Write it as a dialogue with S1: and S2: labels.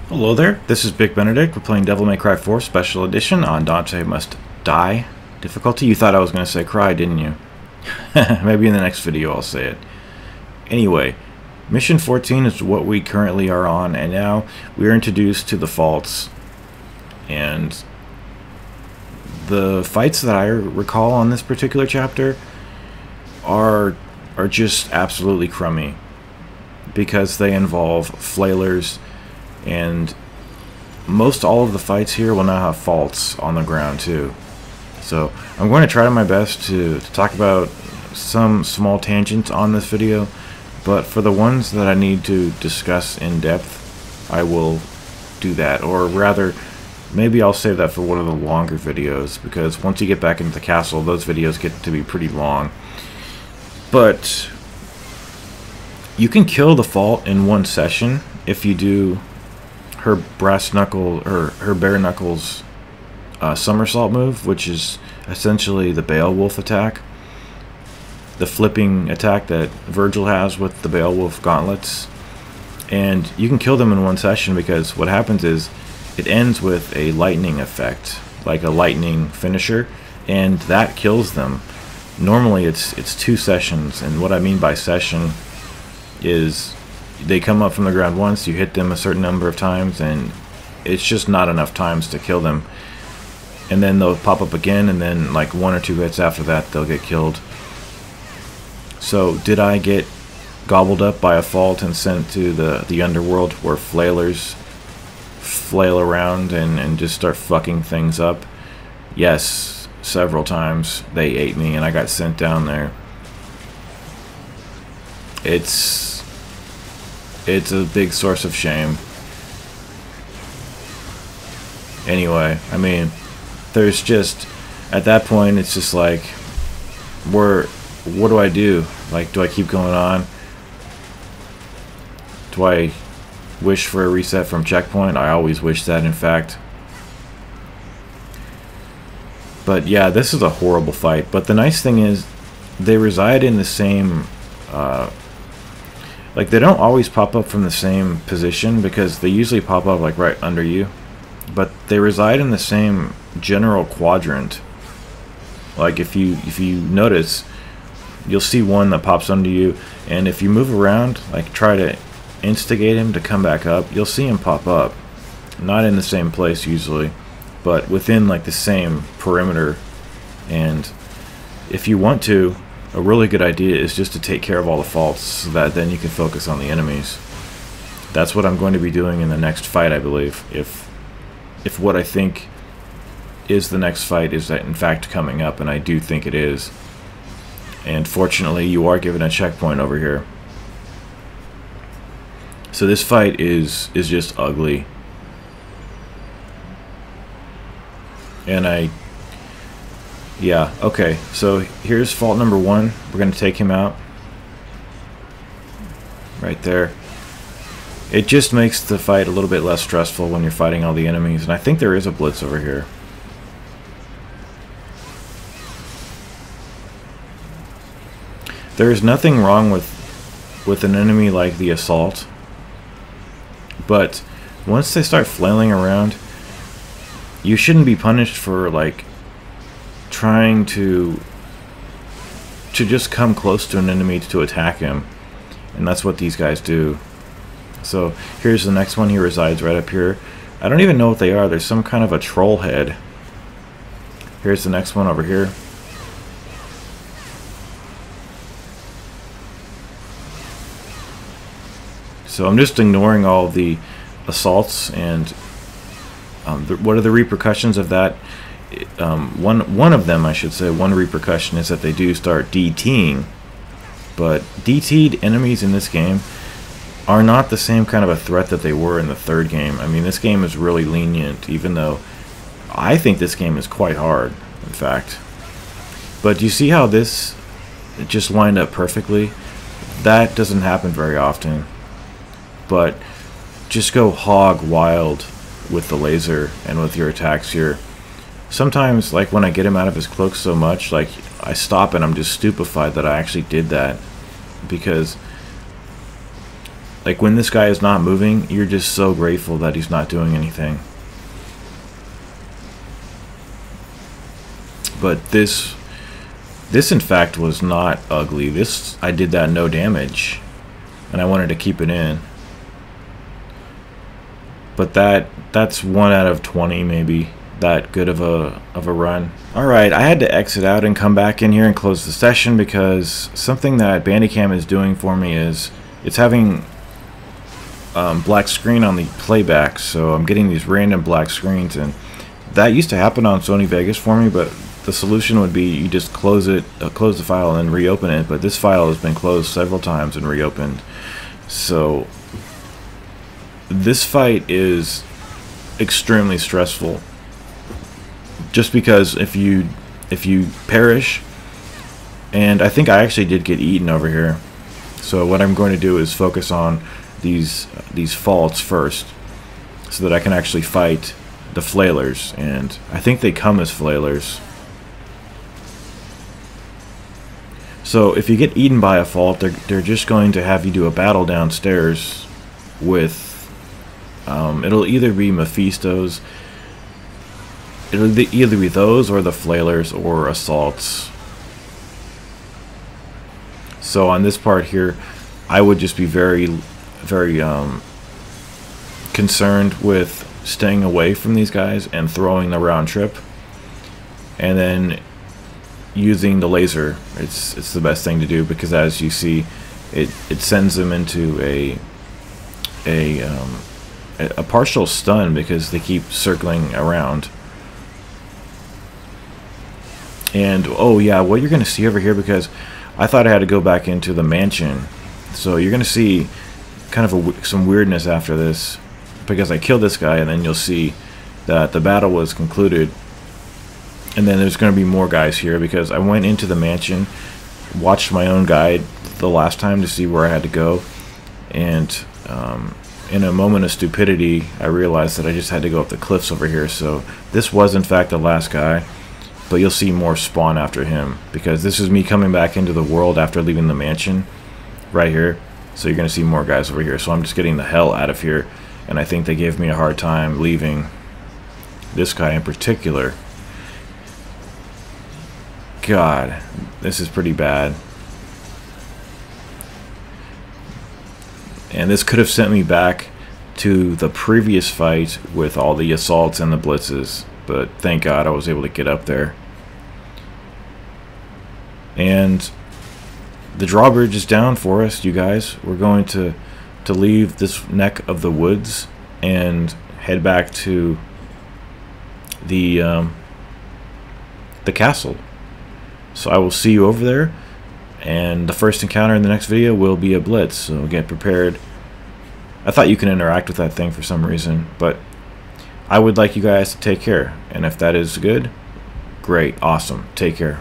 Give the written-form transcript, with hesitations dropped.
S1: Hello there, this is Big Benedict. We're playing Devil May Cry 4 Special Edition on Dante Must Die difficulty. You thought I was going to say cry, didn't you? Maybe in the next video I'll say it. Anyway, Mission 14 is what we currently are on, and now we are introduced to the faults. And the fights that I recall on this particular chapter are just absolutely crummy, because they involve flailers, and most all of the fights here will now have faults on the ground too. So I'm going to try my best to talk about some small tangents on this video, but for the ones that I need to discuss in depth, I will do that. Or rather, maybe I'll save that for one of the longer videos, because once you get back into the castle, those videos get to be pretty long. But you can kill the fault in one session if you do her brass knuckle or her bare knuckles somersault move, which is essentially the Beowulf attack, the flipping attack that Virgil has with the Beowulf gauntlets. And you can kill them in one session, because what happens is it ends with a lightning effect, like a lightning finisher, and that kills them. Normally it's 2 sessions, and what I mean by session is they come up from the ground once, you hit them a certain number of times, and it's just not enough times to kill them. And then they'll pop up again, and then like 1 or 2 hits after that, they'll get killed. So did I get gobbled up by a fault and sent to the underworld where flailers flail around and just start fucking things up? Yes, several times they ate me and I got sent down there. It's a big source of shame. Anyway, I mean, there's just, at that point, it's just like, what do I do? Like, do I keep going on? Do I wish for a reset from checkpoint? I always wish that, in fact. But yeah, this is a horrible fight. But the nice thing is, they reside in the same, like, they don't always pop up from the same position, because they usually pop up like right under you, but they reside in the same general quadrant. Like, if you notice, you'll see one that pops under you, and if you move around, like try to instigate him to come back up, you'll see him pop up. Not in the same place usually, but within like the same perimeter. And if you want to, a really good idea is just to take care of all the faults, so that then you can focus on the enemies. That's what I'm going to be doing in the next fight, I believe. If what I think is the next fight is that in fact coming up, and I do think it is. And fortunately, you are given a checkpoint over here. So this fight is just ugly. And yeah, okay, so here's fault number 1. We're going to take him out. Right there. It just makes the fight a little bit less stressful when you're fighting all the enemies, and I think there is a blitz over here. There is nothing wrong with an enemy like the Assault, but once they start flailing around, you shouldn't be punished for like trying to just come close to an enemy to attack him, and that's what these guys do. So here's the next one. He resides right up here. I don't even know what they are. There's some kind of a troll head. Here's the next one over here. So I'm just ignoring all the assaults, and what are the repercussions of that? One of them, I should say, one repercussion is that they do start DTing. But DT'd enemies in this game are not the same kind of a threat that they were in the 3rd game. I mean, this game is really lenient, even though I think this game is quite hard, in fact. But you see how this just lined up perfectly? That doesn't happen very often. But just go hog wild with the laser and with your attacks here. Sometimes, like when I get him out of his cloak so much, like I stop and I'm just stupefied that I actually did that, because Like when this guy is not moving, you're just so grateful that he's not doing anything. But this in fact was not ugly. This, I did that no damage, and I wanted to keep it in. But that's 1 out of 20 maybe. That good of a run. Alright, I had to exit out and come back in here and close the session because something that Bandicam is doing for me is it's having black screen on the playback, so I'm getting these random black screens, and that used to happen on Sony Vegas for me, but the solution would be you just close it, close the file and then reopen it, but this file has been closed several times and reopened. So this fight is extremely stressful, just because if you perish, and I think I actually did get eaten over here, so what I'm going to do is focus on these faults first so that I can actually fight the flailers, and I think they come as flailers. So if you get eaten by a fault, they're just going to have you do a battle downstairs with it'll either be Mephistos, it'll either be those or the flailers or assaults. So on this part here, I would just be very concerned with staying away from these guys and throwing the round trip, and then using the laser. It's the best thing to do, because as you see, it sends them into a partial stun because they keep circling around. And oh yeah, what you're gonna see over here, because I thought I had to go back into the mansion, so you're gonna see kind of some weirdness after this, because I killed this guy, and then you'll see that the battle was concluded, and then there's going to be more guys here, because I went into the mansion, watched my own guide the last time to see where I had to go, and in a moment of stupidity I realized that I just had to go up the cliffs over here. So this was in fact the last guy, but you'll see more spawn after him, because this is me coming back into the world after leaving the mansion right here. So you're going to see more guys over here, so I'm just getting the hell out of here, and I think they gave me a hard time leaving this guy in particular. God, this is pretty bad. And this could have sent me back to the previous fight with all the assaults and the blitzes, but thank God I was able to get up there. And the drawbridge is down for us, you guys. We're going to leave this neck of the woods and head back to the castle. So I will see you over there, and the first encounter in the next video will be a blitz, so get prepared. I thought you can interact with that thing for some reason, but I would like you guys to take care, and if that is good, great, awesome, take care.